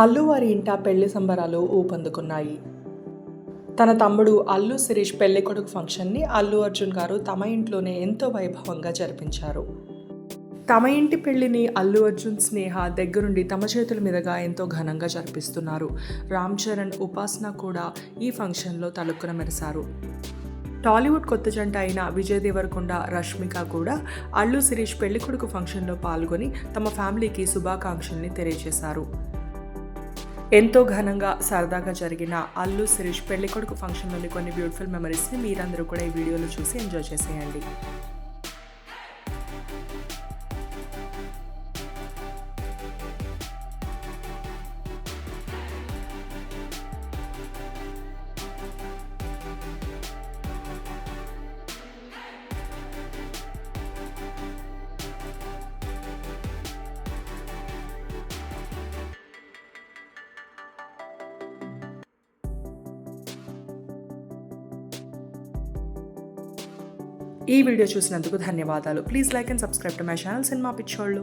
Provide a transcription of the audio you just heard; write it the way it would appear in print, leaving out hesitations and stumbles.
అల్లు వారి ఇంట పెళ్లి సంబరాలు ఊపందుకున్నాయి. తన తమ్ముడు అల్లు శిరీష్ పెళ్లికొడుకు ఫంక్షన్ని అల్లు అర్జున్ గారు తమ ఇంట్లోనే ఎంతో వైభవంగా జరిపించారు. తమ ఇంటి పెళ్లిని అల్లు అర్జున్, స్నేహ దగ్గరుండి తమ చేతుల మీదుగా ఎంతో ఘనంగా జరిపిస్తున్నారు. రామ్ చరణ్, ఉపాసన కూడా ఈ ఫంక్షన్లో తళుక్కున మెరిశారు. టాలీవుడ్ కొత్త జంట అయిన విజయ్ దేవరకొండ, రష్మిక కూడా అల్లు శిరీష్ పెళ్లికొడుకు ఫంక్షన్లో పాల్గొని తమ ఫ్యామిలీకి శుభాకాంక్షల్ని తెలియజేశారు. ఎంతో ఘనంగా సరదాగా జరిగిన అల్లు శిరీష్ పెళ్లికొడుకు ఫంక్షన్లోని కొన్ని బ్యూటిఫుల్ మెమరీస్ని మీరందరూ కూడా ఈ వీడియోలో చూసి ఎంజాయ్ చేసేయండి. ఈ వీడియో చూసినందుకు ధన్యవాదాలు. Please like and subscribe to my channel cinema పిచ్చోళ్ళు.